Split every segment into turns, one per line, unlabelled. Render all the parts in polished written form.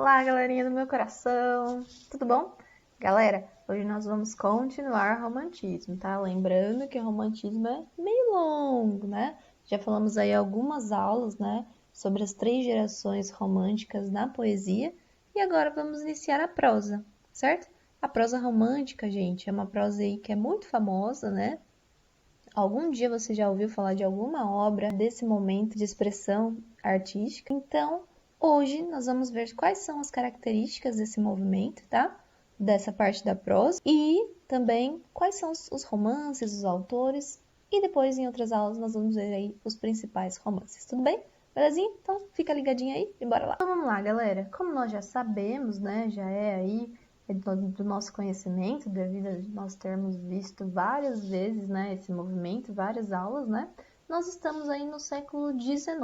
Olá, galerinha do meu coração, tudo bom? Galera, hoje nós vamos continuar romantismo, tá? Lembrando que o romantismo é meio longo, né? Já falamos aí algumas aulas, né, sobre as 3 gerações românticas na poesia e agora vamos iniciar a prosa, certo? A prosa romântica, gente, é uma prosa aí que é muito famosa, né? Algum dia você já ouviu falar de alguma obra desse momento de expressão artística? Então, hoje nós vamos ver quais são as características desse movimento, tá? Dessa parte da prosa e também quais são os romances, os autores e depois em outras aulas nós vamos ver aí os principais romances, tudo bem? Belezinha? Então fica ligadinho aí e bora lá. Então vamos lá, galera. Como nós já sabemos, né, já é aí do nosso conhecimento, devido a nós termos visto várias vezes, né, esse movimento, várias aulas, né, nós estamos aí no século XIX.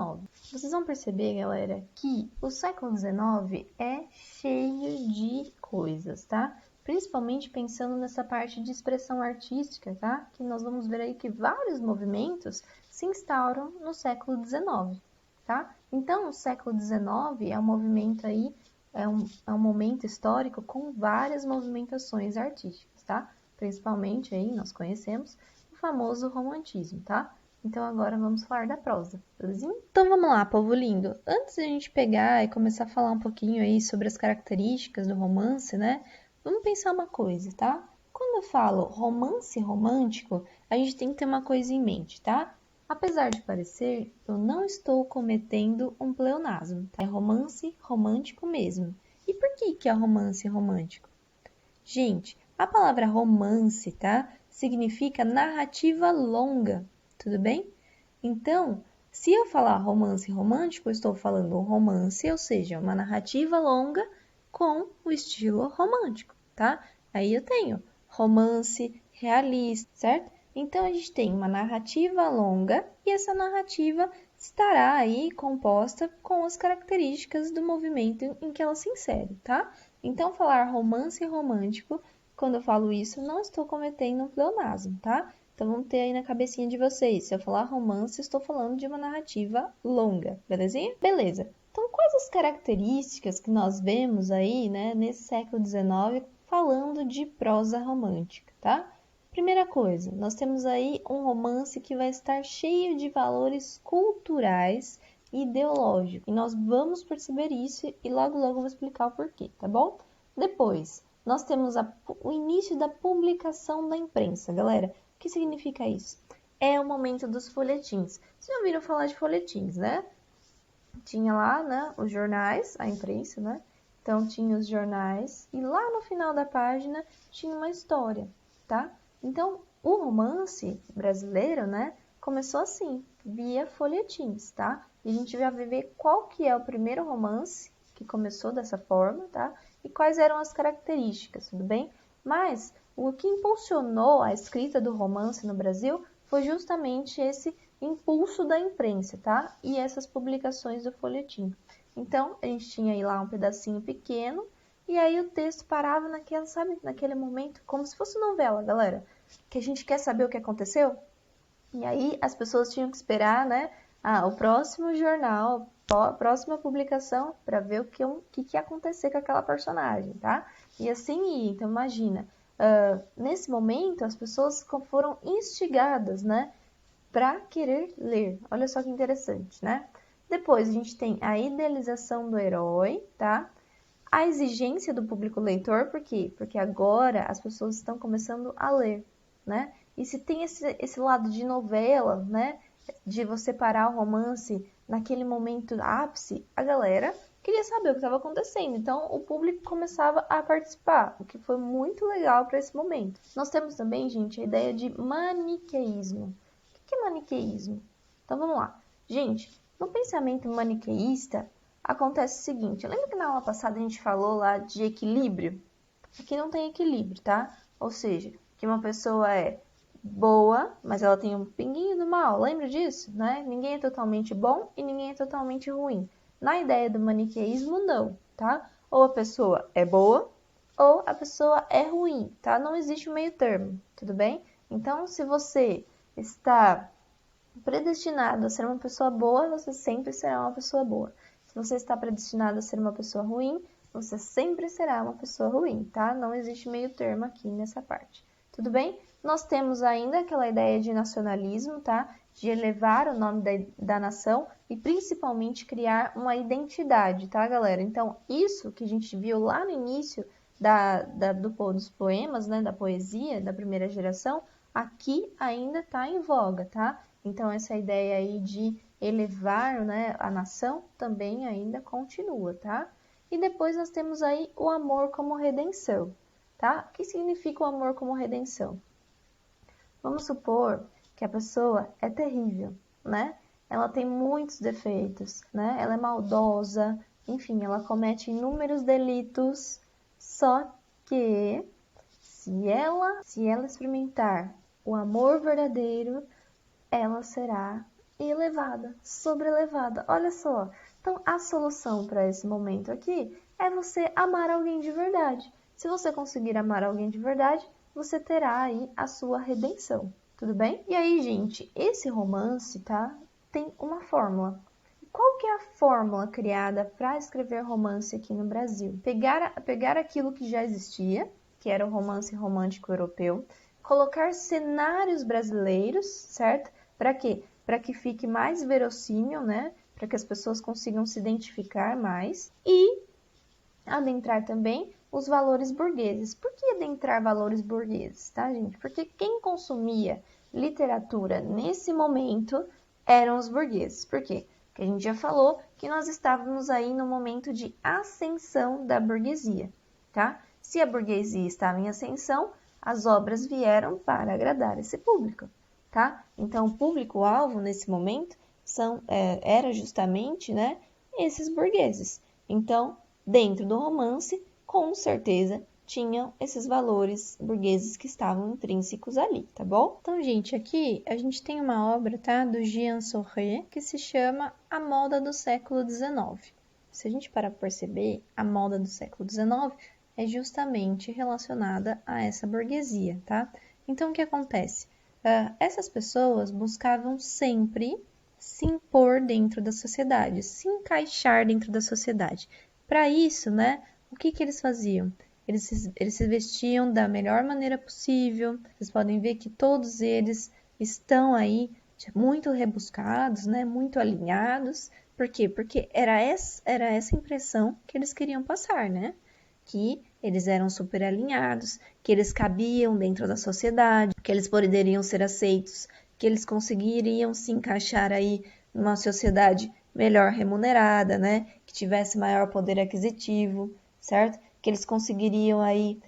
Vocês vão perceber, galera, que o século XIX é cheio de coisas, tá? Principalmente pensando nessa parte de expressão artística, tá? Que nós vamos ver aí que vários movimentos se instauram no século XIX, tá? Então, o século XIX é um movimento aí é um momento histórico com várias movimentações artísticas, tá? Principalmente aí nós conhecemos o famoso romantismo, tá? Então agora vamos falar da prosa, belezinha? Então vamos lá, povo lindo. Antes de a gente pegar e começar a falar um pouquinho aí sobre as características do romance, né? Vamos pensar uma coisa, tá? Quando eu falo romance romântico, a gente tem que ter uma coisa em mente, tá? Apesar de parecer, eu não estou cometendo um pleonasmo, tá? É romance romântico mesmo. E por que é romance romântico? Gente, a palavra romance, tá? Significa narrativa longa, tudo bem? Então, se eu falar romance romântico, eu estou falando um romance, ou seja, uma narrativa longa com o estilo romântico, tá? Aí eu tenho romance realista, certo? Então, a gente tem uma narrativa longa e essa narrativa estará aí composta com as características do movimento em que ela se insere, tá? Então, falar romance romântico, quando eu falo isso, não estou cometendo um pleonasmo, tá? Então, vamos ter aí na cabecinha de vocês. Se eu falar romance, estou falando de uma narrativa longa, belezinha? Beleza. Então, quais as características que nós vemos aí, né, nesse século XIX, falando de prosa romântica, tá? Primeira coisa, nós temos aí um romance que vai estar cheio de valores culturais e ideológicos. E nós vamos perceber isso e logo eu vou explicar o porquê, tá bom? Depois, nós temos o início da publicação da imprensa, galera. O que significa isso? É o momento dos folhetins. Vocês já ouviram falar de folhetins, né? Tinha lá, né, os jornais, a imprensa, né? Então tinha os jornais e lá no final da página tinha uma história, tá? Então, o romance brasileiro, né, começou assim, via folhetins, tá? E a gente vai ver qual que é o primeiro romance que começou dessa forma, tá? E quais eram as características, tudo bem? Mas o que impulsionou a escrita do romance no Brasil foi justamente esse impulso da imprensa, tá? E essas publicações do folhetim. Então, a gente tinha aí lá um pedacinho pequeno e aí o texto parava naquela, sabe, naquele momento, como se fosse novela, galera, que a gente quer saber o que aconteceu. E aí as pessoas tinham que esperar, né, o próximo jornal, a próxima publicação, para ver o que ia acontecer com aquela personagem, tá? E assim, então imagina, nesse momento as pessoas foram instigadas, né, para querer ler. Olha só que interessante, né? Depois a gente tem a idealização do herói, tá? A exigência do público leitor, por quê? Porque agora as pessoas estão começando a ler, né? E se tem esse lado de novela, né? De você parar o romance naquele momento ápice, a galera queria saber o que estava acontecendo. Então, o público começava a participar, o que foi muito legal para esse momento. Nós temos também, gente, a ideia de maniqueísmo. O que é maniqueísmo? Então, vamos lá. Gente, no pensamento maniqueísta, acontece o seguinte, lembra que na aula passada a gente falou lá de equilíbrio? Aqui não tem equilíbrio, tá? Ou seja, que uma pessoa é boa, mas ela tem um pinguinho do mal, lembra disso, né? Ninguém é totalmente bom e ninguém é totalmente ruim. Na ideia do maniqueísmo, não, tá? Ou a pessoa é boa ou a pessoa é ruim, tá? Não existe um meio termo, tudo bem? Então, se você está predestinado a ser uma pessoa boa, você sempre será uma pessoa boa. Se você está predestinado a ser uma pessoa ruim, você sempre será uma pessoa ruim, tá? Não existe meio termo aqui nessa parte. Tudo bem? Nós temos ainda aquela ideia de nacionalismo, tá? De elevar o nome da nação e principalmente criar uma identidade, tá, galera? Então, isso que a gente viu lá no início dos poemas, né, da poesia da primeira geração, aqui ainda está em voga, tá? Então, essa ideia aí de elevar, né, a nação também ainda continua, tá? E depois nós temos aí o amor como redenção, tá? O que significa o amor como redenção? Vamos supor que a pessoa é terrível, né? Ela tem muitos defeitos, né? Ela é maldosa, enfim, ela comete inúmeros delitos, só que se ela experimentar o amor verdadeiro, ela será elevada, sobrelevada. Olha só. Então, a solução para esse momento aqui é você amar alguém de verdade. Se você conseguir amar alguém de verdade, você terá aí a sua redenção. Tudo bem? E aí, gente, esse romance, tá? Tem uma fórmula. Qual que é a fórmula criada para escrever romance aqui no Brasil? Pegar aquilo que já existia, que era o romance romântico europeu, colocar cenários brasileiros, certo? Para quê? Para que fique mais verossímil, né? Para que as pessoas consigam se identificar mais e adentrar também os valores burgueses. Por que adentrar valores burgueses, tá, gente? Porque quem consumia literatura nesse momento eram os burgueses. Por quê? Porque a gente já falou que nós estávamos aí no momento de ascensão da burguesia, tá? Se a burguesia estava em ascensão, as obras vieram para agradar esse público, tá? Então, o público-alvo nesse momento era justamente, né, esses burgueses. Então, dentro do romance, com certeza, tinham esses valores burgueses que estavam intrínsecos ali, tá bom? Então, gente, aqui a gente tem uma obra, tá, do Jean Sorret, que se chama A Moda do Século XIX. Se a gente parar para perceber, a moda do século XIX é justamente relacionada a essa burguesia, tá? Então, o que acontece? Essas pessoas buscavam sempre se impor dentro da sociedade, se encaixar dentro da sociedade. Para isso, né, o que eles faziam? Eles se vestiam da melhor maneira possível. Vocês podem ver que todos eles estão aí muito rebuscados, né, muito alinhados. Por quê? Porque era essa impressão que eles queriam passar, né? Que eles eram super alinhados, que eles cabiam dentro da sociedade, que eles poderiam ser aceitos, que eles conseguiriam se encaixar aí numa sociedade melhor remunerada, né? Que tivesse maior poder aquisitivo, certo? Que eles conseguiriam aí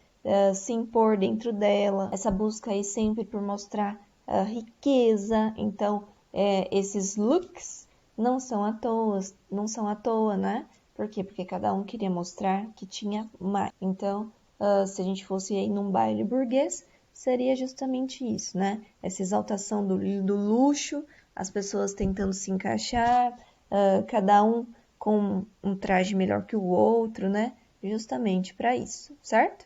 se impor dentro dela. Essa busca aí sempre por mostrar riqueza. Então, esses looks não são à toa, né? Por quê? Porque cada um queria mostrar que tinha mais. Então, se a gente fosse aí num baile burguês, seria justamente isso, né? Essa exaltação do luxo, as pessoas tentando se encaixar, cada um com um traje melhor que o outro, né? Justamente para isso, certo?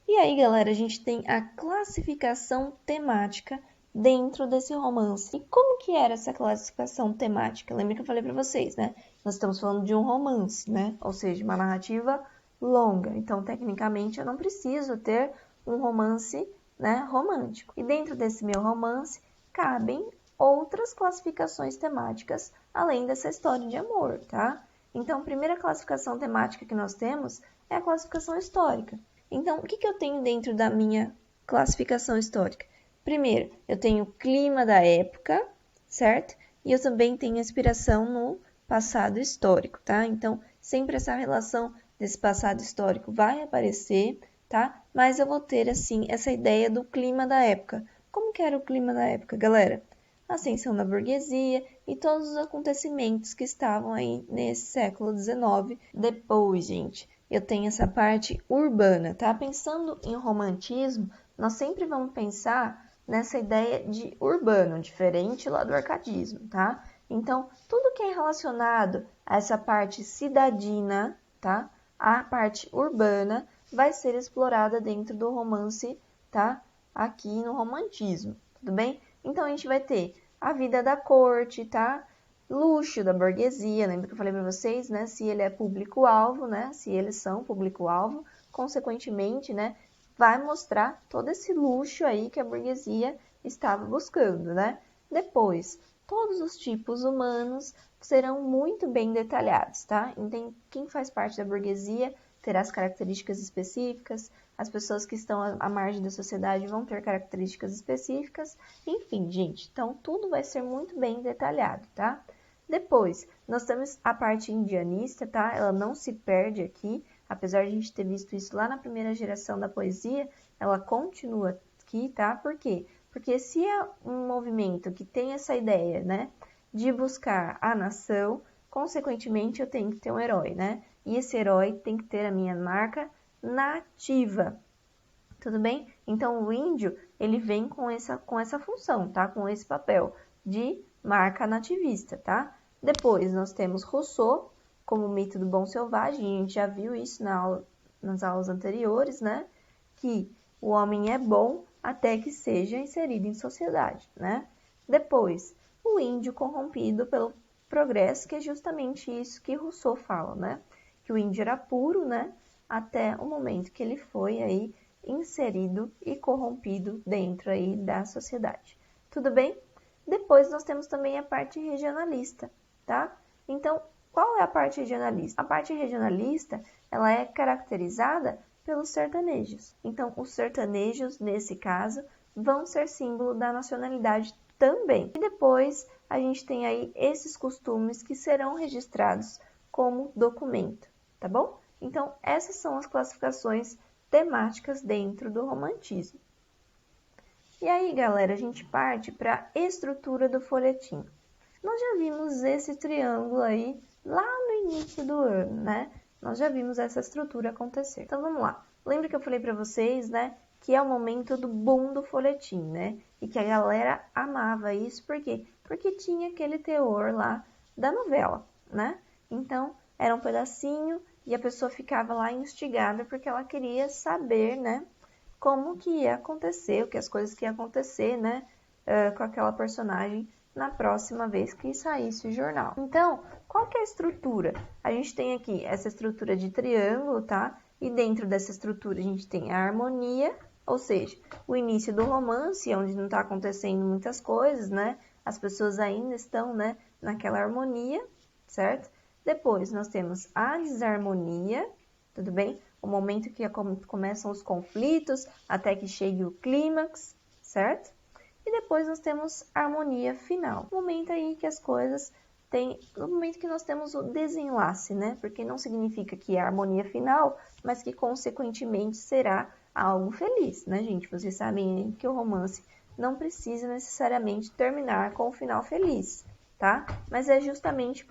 E aí, galera, a gente tem a classificação temática dentro desse romance. E como que era essa classificação temática? Lembra que eu falei para vocês, né? Nós estamos falando de um romance, né? Ou seja, uma narrativa longa. Então, tecnicamente, eu não preciso ter um romance, né, romântico. E dentro desse meu romance, cabem outras classificações temáticas além dessa história de amor, tá? Então, a primeira classificação temática que nós temos é a classificação histórica. Então, o que eu tenho dentro da minha classificação histórica? Primeiro, eu tenho o clima da época, certo? E eu também tenho inspiração no passado histórico, tá? Então, sempre essa relação desse passado histórico vai aparecer, tá? Mas eu vou ter, assim, essa ideia do clima da época. Como que era o clima da época, galera? A ascensão da burguesia e todos os acontecimentos que estavam aí nesse século XIX. Depois, gente, eu tenho essa parte urbana, tá? Pensando em romantismo, nós sempre vamos pensar nessa ideia de urbano, diferente lá do arcadismo, tá? Então, tudo que é relacionado a essa parte cidadina, tá? A parte urbana vai ser explorada dentro do romance, tá? Aqui no romantismo, tudo bem? Então, a gente vai ter a vida da corte, tá? luxo da burguesia. Lembra que eu falei para vocês, né? Se ele é público-alvo, né? Se eles são público-alvo, consequentemente, né? Vai mostrar todo esse luxo aí que a burguesia estava buscando, né? Depois, todos os tipos humanos serão muito bem detalhados, tá? Então, quem faz parte da burguesia terá as características específicas, as pessoas que estão à margem da sociedade vão ter características específicas, enfim, gente, então tudo vai ser muito bem detalhado, tá? Depois, nós temos a parte indianista, tá? Ela não se perde aqui, apesar de a gente ter visto isso lá na primeira geração da poesia, ela continua aqui, tá? Por quê? Porque se é um movimento que tem essa ideia, né, de buscar a nação, consequentemente eu tenho que ter um herói, né? E esse herói tem que ter a minha marca nativa, tudo bem? Então o índio, ele vem com essa função, tá? Com esse papel de marca nativista, tá? Depois nós temos Rousseau como o mito do bom selvagem, a gente já viu isso nas aulas anteriores, né? Que o homem é bom até que seja inserido em sociedade, né? Depois, o índio corrompido pelo progresso, que é justamente isso que Rousseau fala, né? Que o índio era puro, né? Até o momento que ele foi aí inserido e corrompido dentro aí da sociedade. Tudo bem? Depois nós temos também a parte regionalista, tá? Então, qual é a parte regionalista? A parte regionalista, ela é caracterizada pelos sertanejos. Então, os sertanejos, nesse caso, vão ser símbolo da nacionalidade também. E depois, a gente tem aí esses costumes que serão registrados como documento, tá bom? Então, essas são as classificações temáticas dentro do romantismo. E aí, galera, a gente parte para a estrutura do folhetim. Nós já vimos esse triângulo aí lá no início do ano, né? Nós já vimos essa estrutura acontecer. Então, vamos lá. Lembra que eu falei para vocês, né, que é o momento do boom do folhetim, né? E que a galera amava isso, por quê? Porque tinha aquele teor lá da novela, né? Então, era um pedacinho e a pessoa ficava lá instigada porque ela queria saber, né, como que ia acontecer, o que as coisas que ia acontecer, né, com aquela personagem na próxima vez que saísse o jornal. Então, qual que é a estrutura? A gente tem aqui essa estrutura de triângulo, tá? E dentro dessa estrutura a gente tem a harmonia, ou seja, o início do romance, onde não está acontecendo muitas coisas, né? As pessoas ainda estão, né, naquela harmonia, certo? Depois nós temos a desarmonia, tudo bem? O momento que começam os conflitos até que chegue o clímax, certo? E depois nós temos a harmonia final. O momento aí que as coisas têm... O momento que nós temos o desenlace, né? Porque não significa que é a harmonia final, mas que consequentemente será algo feliz, né, gente? Vocês sabem que o romance não precisa necessariamente terminar com o final feliz, tá? Mas é justamente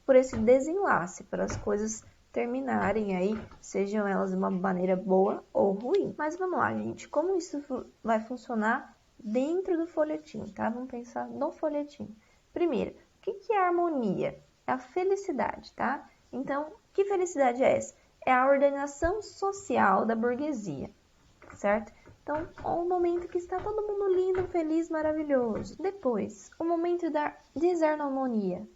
por esse desenlace, para as coisas terminarem aí, sejam elas de uma maneira boa ou ruim. Mas vamos lá, gente, como isso vai funcionar dentro do folhetim, tá? Vamos pensar no folhetim. Primeiro, o que é a harmonia? É a felicidade, tá? Então, que felicidade é essa? É a ordenação social da burguesia, certo? Então, é um momento que está todo mundo lindo, feliz, maravilhoso. Depois, o momento da desarmonia,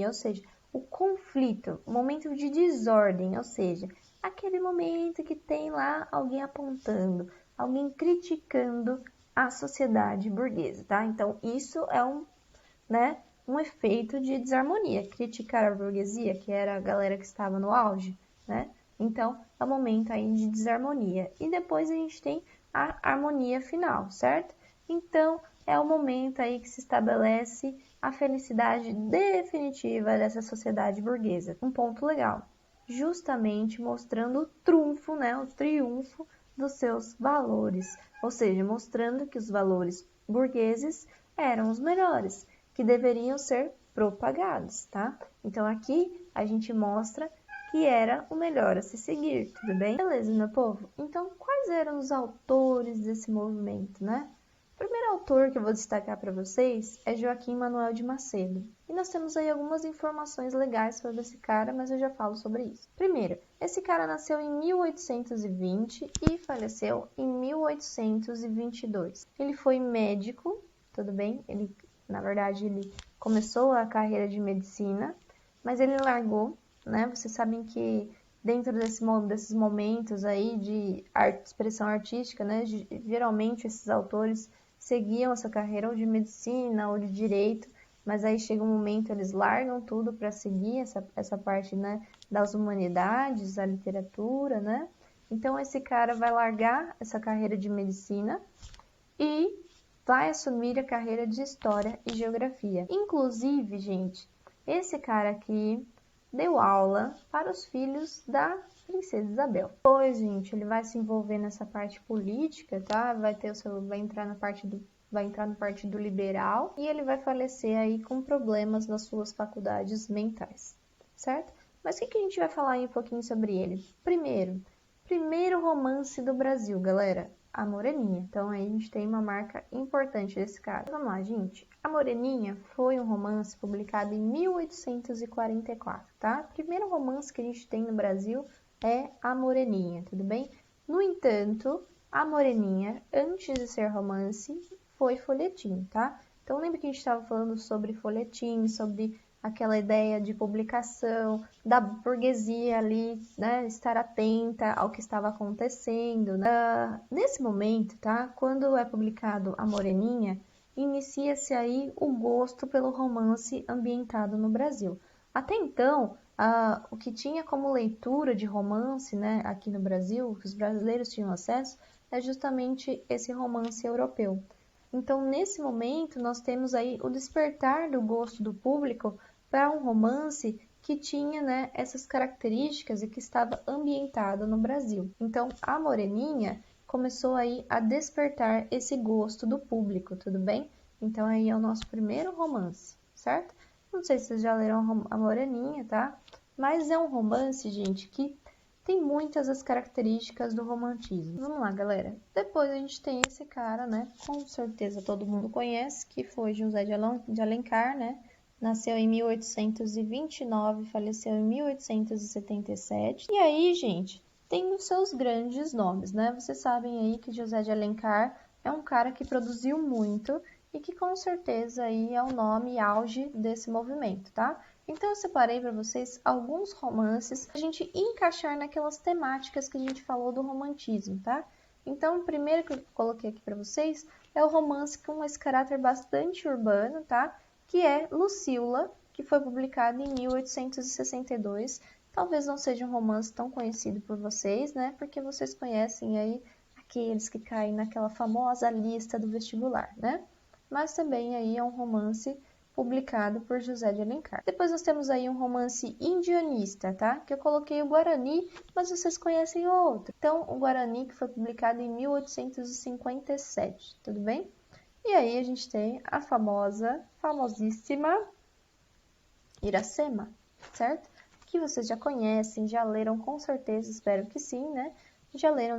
ou seja, o conflito, o momento de desordem, ou seja, aquele momento que tem lá alguém apontando, alguém criticando a sociedade burguesa, tá? Então, isso é um efeito de desarmonia, criticar a burguesia, que era a galera que estava no auge, né? Então, é um momento aí de desarmonia. E depois a gente tem a harmonia final, certo? Então, é o momento aí que se estabelece a felicidade definitiva dessa sociedade burguesa. Um ponto legal, justamente mostrando o trunfo, né? O triunfo dos seus valores, ou seja, mostrando que os valores burgueses eram os melhores, que deveriam ser propagados, tá? Então aqui a gente mostra que era o melhor a se seguir, tudo bem? Beleza, meu povo? Então, quais eram os autores desse movimento, né? O primeiro autor que eu vou destacar para vocês é Joaquim Manuel de Macedo. E nós temos aí algumas informações legais sobre esse cara, mas eu já falo sobre isso. Primeiro, esse cara nasceu em 1820 e faleceu em 1822. Ele foi médico, tudo bem? Na verdade, ele começou a carreira de medicina, mas ele largou, né? Vocês sabem que dentro desses momentos aí de expressão artística, né? Geralmente esses autores seguiam essa carreira ou de medicina ou de direito, mas aí chega um momento eles largam tudo para seguir essa parte, né, das humanidades, a literatura, né? Então esse cara vai largar essa carreira de medicina e vai assumir a carreira de História e Geografia. Inclusive, gente, esse cara aqui deu aula para os filhos da Princesa Isabel. Depois, gente, ele vai se envolver nessa parte política, tá? Vai entrar no Partido Liberal e ele vai falecer aí com problemas nas suas faculdades mentais, certo? Mas o que a gente vai falar aí um pouquinho sobre ele? Primeiro romance do Brasil, galera. A Moreninha. Então aí a gente tem uma marca importante desse cara. Vamos lá, gente. A Moreninha foi um romance publicado em 1844, tá? O primeiro romance que a gente tem no Brasil é A Moreninha, tudo bem? No entanto, A Moreninha, antes de ser romance, foi folhetim, tá? Então lembra que a gente estava falando sobre folhetim, sobre aquela ideia de publicação, da burguesia ali, né, estar atenta ao que estava acontecendo, né? Nesse momento, tá, quando é publicado A Moreninha, inicia-se aí o gosto pelo romance ambientado no Brasil. Até então, o que tinha como leitura de romance, né, aqui no Brasil, que os brasileiros tinham acesso, é justamente esse romance europeu. Então, nesse momento, nós temos aí o despertar do gosto do público para um romance que tinha, né, essas características e que estava ambientado no Brasil. Então, A Moreninha começou aí a despertar esse gosto do público, tudo bem? Então, aí é o nosso primeiro romance, certo? Não sei se vocês já leram A Moreninha, tá? Mas é um romance, gente, que tem muitas das características do romantismo. Vamos lá, galera. Depois a gente tem esse cara, né? Com certeza todo mundo conhece, que foi José de Alencar, né? Nasceu em 1829, faleceu em 1877. E aí, gente, tem os seus grandes nomes, né? Vocês sabem aí que José de Alencar é um cara que produziu muito e que com certeza aí é o nome e auge desse movimento, tá? Então eu separei para vocês alguns romances pra gente encaixar naquelas temáticas que a gente falou do romantismo, tá? Então o primeiro que eu coloquei aqui para vocês é o romance com esse caráter bastante urbano, tá? Que é Lucila, que foi publicado em 1862. Talvez não seja um romance tão conhecido por vocês, né? Porque vocês conhecem aí aqueles que caem naquela famosa lista do vestibular, né? Mas também aí é um romance publicado por José de Alencar. Depois nós temos aí um romance indianista, tá? Que eu coloquei o Guarani, mas vocês conhecem outro. Então, o Guarani, que foi publicado em 1857, tudo bem? E aí a gente tem a famosíssima Iracema, certo? Que vocês já conhecem, já leram com certeza, espero que sim, né? Já leram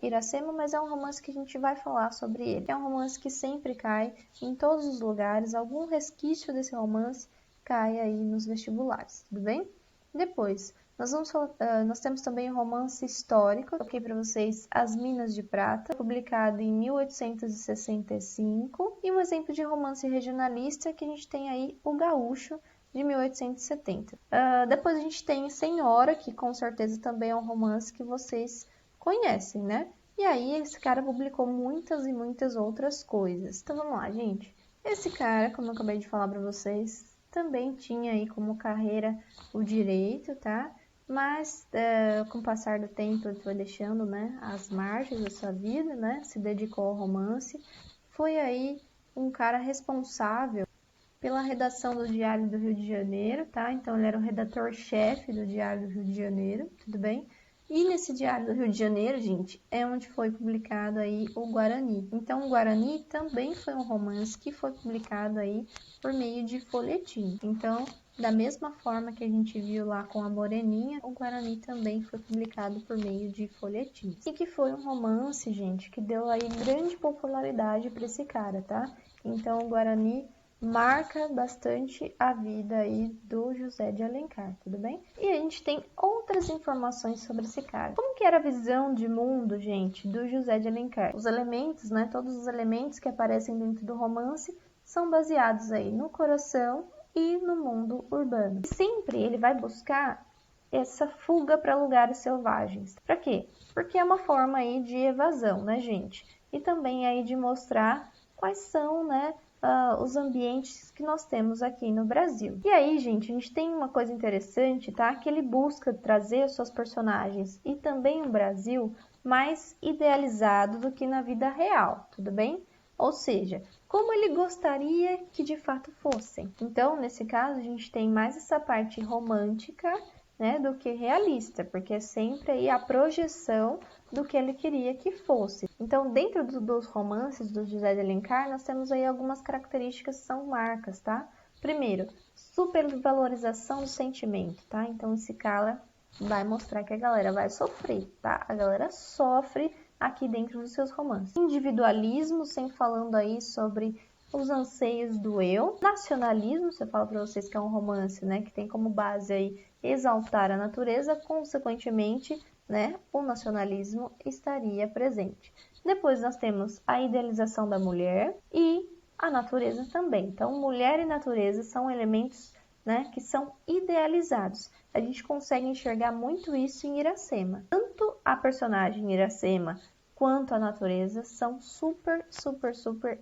Iracema, mas é um romance que a gente vai falar sobre ele. É um romance que sempre cai em todos os lugares, algum resquício desse romance cai aí nos vestibulares, tudo bem? Depois, nós temos também um romance histórico, coloquei para vocês As Minas de Prata, publicado em 1865, e um exemplo de romance regionalista que a gente tem aí O Gaúcho, de 1870. Depois a gente tem Senhora, que com certeza também é um romance que vocês conhecem, né? E aí esse cara publicou muitas e muitas outras coisas. Então vamos lá, gente. Esse cara, como eu acabei de falar para vocês, também tinha aí como carreira o direito, tá? Mas com o passar do tempo ele foi deixando, né, as margens da sua vida, né? Se dedicou ao romance. Foi aí um cara responsável pela redação do Diário do Rio de Janeiro, tá? Então ele era o redator-chefe do Diário do Rio de Janeiro, tudo bem? E nesse Diário do Rio de Janeiro, gente, é onde foi publicado aí o Guarani. Então o Guarani também foi um romance que foi publicado aí por meio de folhetim. Então, da mesma forma que a gente viu lá com a Moreninha, o Guarani também foi publicado por meio de folhetim. E que foi um romance, gente, que deu aí grande popularidade para esse cara, tá? Então o Guarani marca bastante a vida aí do José de Alencar, tudo bem? E a gente tem outras informações sobre esse cara. Como que era a visão de mundo, gente, do José de Alencar? Os elementos, né, todos os elementos que aparecem dentro do romance são baseados aí no coração e no mundo urbano. E sempre ele vai buscar essa fuga para lugares selvagens. Para quê? Porque é uma forma aí de evasão, né, gente? E também aí de mostrar quais são, né, os ambientes que nós temos aqui no Brasil. E aí, gente, a gente tem uma coisa interessante, tá? Que ele busca trazer os seus personagens e também o Brasil mais idealizado do que na vida real, tudo bem? Ou seja, como ele gostaria que de fato fossem. Então, nesse caso, a gente tem mais essa parte romântica, né, do que realista, porque é sempre aí a projeção do que ele queria que fosse. Então, dentro dos romances do José de Alencar, nós temos aí algumas características que são marcas, tá? Primeiro, supervalorização do sentimento, tá? Então, esse cara vai mostrar que a galera vai sofrer, tá? A galera sofre aqui dentro dos seus romances. Individualismo, sem falando aí sobre os anseios do eu. Nacionalismo, você fala para vocês que é um romance, né, que tem como base aí exaltar a natureza, consequentemente, né, o nacionalismo estaria presente. Depois nós temos a idealização da mulher e a natureza também. Então, mulher e natureza são elementos, né, que são idealizados. A gente consegue enxergar muito isso em Iracema. Tanto a personagem Iracema quanto a natureza são super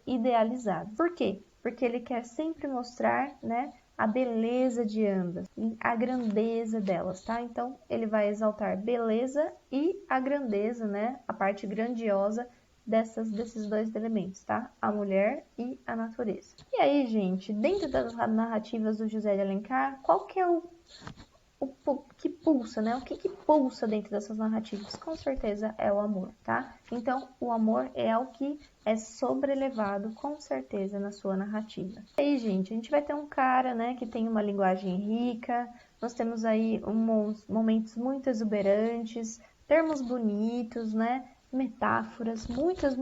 idealizados. Por quê? Porque ele quer sempre mostrar, né, a beleza de ambas, a grandeza delas, tá? Então, ele vai exaltar beleza e a grandeza, né, a parte grandiosa desses dois elementos, tá? A mulher e a natureza. E aí, gente, dentro das narrativas do José de Alencar, qual que é o que pulsa, né? O que pulsa dentro dessas narrativas? Com certeza é o amor, tá? Então, o amor é o que é sobrelevado, com certeza, na sua narrativa. E aí, gente, a gente vai ter um cara, né, que tem uma linguagem rica, nós temos aí momentos muito exuberantes, termos bonitos, né? Metáforas, muitas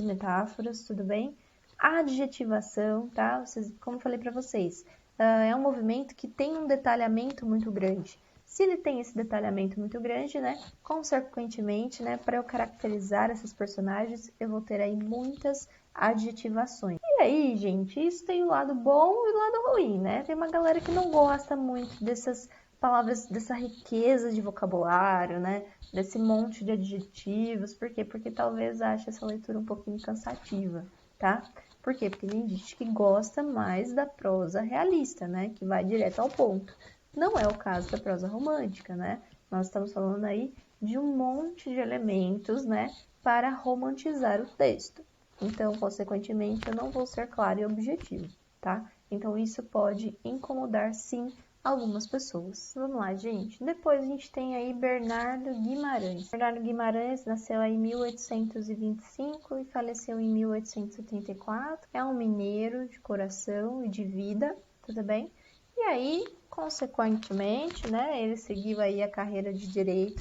metáforas, tudo bem? Adjetivação, tá? Como eu falei para vocês, é um movimento que tem um detalhamento muito grande. Se ele tem esse detalhamento muito grande, né, consequentemente, né, para eu caracterizar esses personagens, eu vou ter aí muitas adjetivações. E aí, gente, isso tem o lado bom e o lado ruim, né? Tem uma galera que não gosta muito dessas palavras, dessa riqueza de vocabulário, né, desse monte de adjetivos. Por quê? Porque talvez ache essa leitura um pouquinho cansativa, tá? Por quê? Porque tem gente que gosta mais da prosa realista, né? Que vai direto ao ponto. Não é o caso da prosa romântica, né? Nós estamos falando aí de um monte de elementos, né? Para romantizar o texto. Então, consequentemente, eu não vou ser claro e objetivo, tá? Então, isso pode incomodar, sim, algumas pessoas. Vamos lá, gente. Depois a gente tem aí Bernardo Guimarães. Bernardo Guimarães nasceu aí em 1825 e faleceu em 1884. É um mineiro de coração e de vida, tudo bem? E aí, consequentemente, né, ele seguiu aí a carreira de direito,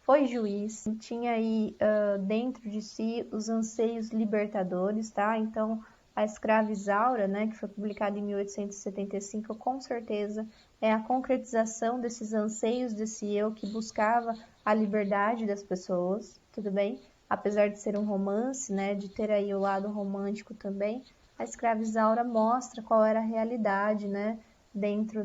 foi juiz, tinha aí dentro de si os anseios libertadores, tá? Então, a Escrava Isaura, né, que foi publicada em 1875, com certeza é a concretização desses anseios desse eu que buscava a liberdade das pessoas, tudo bem? Apesar de ser um romance, né, de ter aí o lado romântico também, a Escrava Isaura mostra qual era a realidade, né, dentro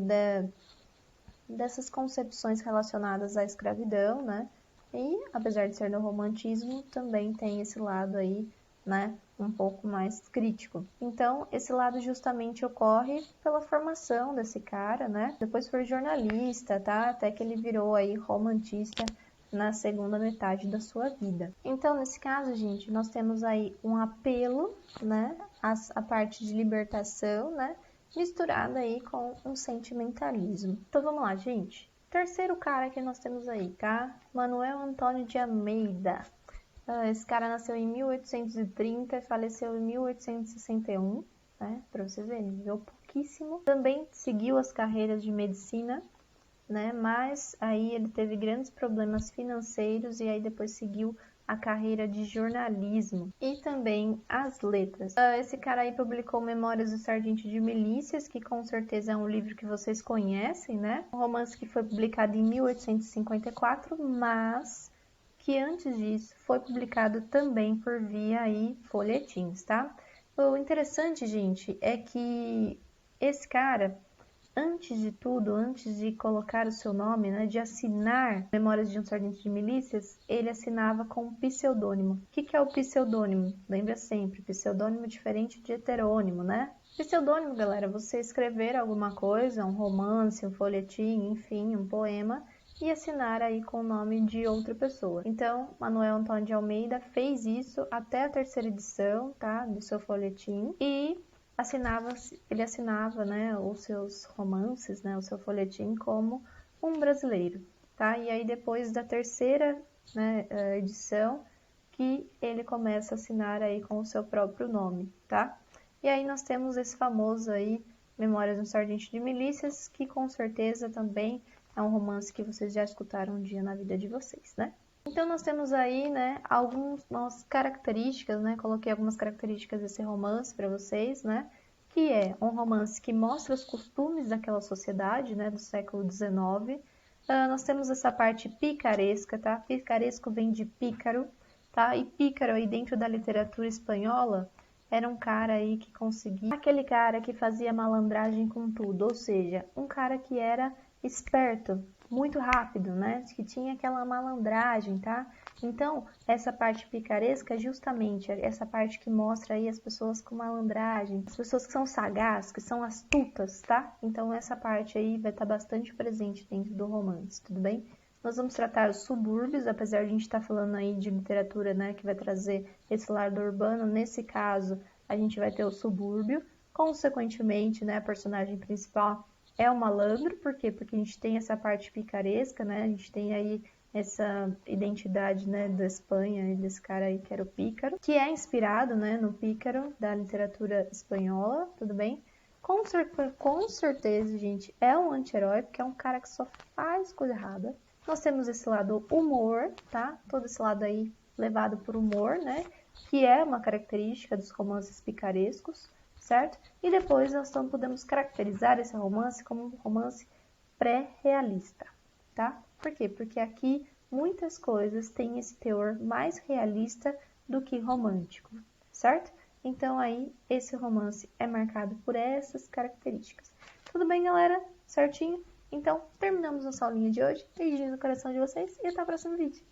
dessas concepções relacionadas à escravidão, né? E, apesar de ser no romantismo, também tem esse lado aí, né, um pouco mais crítico. Então, esse lado justamente ocorre pela formação desse cara, né? Depois foi jornalista, tá? Até que ele virou aí romantista na segunda metade da sua vida. Então, nesse caso, gente, nós temos aí um apelo, né, a parte de libertação, né, misturada aí com um sentimentalismo. Então, vamos lá, gente. Terceiro cara que nós temos aí, tá? Manuel Antônio de Almeida. Esse cara nasceu em 1830 e faleceu em 1861, né? Pra vocês verem, viveu pouquíssimo. Também seguiu as carreiras de medicina, né? Mas aí ele teve grandes problemas financeiros e aí depois seguiu a carreira de jornalismo e também as letras. Esse cara aí publicou Memórias do Sargento de Milícias, que com certeza é um livro que vocês conhecem, né? Um romance que foi publicado em 1854, mas que antes disso foi publicado também por via aí folhetins, tá? O interessante, gente, é que esse cara, antes de tudo, antes de colocar o seu nome, né, de assinar Memórias de um Sargento de Milícias, ele assinava com um pseudônimo. O que é o pseudônimo? Lembra sempre, pseudônimo diferente de heterônimo, né? Pseudônimo, galera, você escrever alguma coisa, um romance, um folhetim, enfim, um poema, e assinar aí com o nome de outra pessoa. Então, Manuel Antônio de Almeida fez isso até a 3ª edição, tá, do seu folhetim, e ele assinava, né, os seus romances, né, o seu folhetim como um brasileiro, tá? E aí depois da 3ª, né, edição que ele começa a assinar aí com o seu próprio nome, tá? E aí nós temos esse famoso aí Memórias de um Sargento de Milícias, que com certeza também é um romance que vocês já escutaram um dia na vida de vocês, né? Então nós temos aí, né, algumas características, né? Coloquei algumas características desse romance para vocês, né? Que é um romance que mostra os costumes daquela sociedade, né, do século XIX. Nós temos essa parte picaresca, tá? Picaresco vem de pícaro, tá? E pícaro aí dentro da literatura espanhola era um cara aí que conseguia, aquele cara que fazia malandragem com tudo, ou seja, um cara que era esperto, muito rápido, né? Que tinha aquela malandragem, tá? Então, essa parte picaresca é justamente essa parte que mostra aí as pessoas com malandragem, as pessoas que são sagazes, que são astutas, tá? Então, essa parte aí vai estar bastante presente dentro do romance, tudo bem? Nós vamos tratar os subúrbios, apesar de a gente estar falando aí de literatura, né, que vai trazer esse lado urbano, nesse caso, a gente vai ter o subúrbio, consequentemente, né, a personagem principal é o malandro, por quê? Porque a gente tem essa parte picaresca, né, a gente tem aí essa identidade, né, da Espanha e desse cara aí que era o pícaro, que é inspirado, né, no pícaro da literatura espanhola, tudo bem? Com certeza, gente, é um anti-herói, porque é um cara que só faz coisa errada. Nós temos esse lado humor, tá? Todo esse lado aí levado por humor, né? Que é uma característica dos romances picarescos, certo? E depois nós podemos caracterizar esse romance como um romance pré-realista, tá? Por quê? Porque aqui muitas coisas têm esse teor mais realista do que romântico, certo? Então aí esse romance é marcado por essas características. Tudo bem, galera? Certinho? Então terminamos nossa aulinha de hoje. Beijinho no coração de vocês e até o próximo vídeo.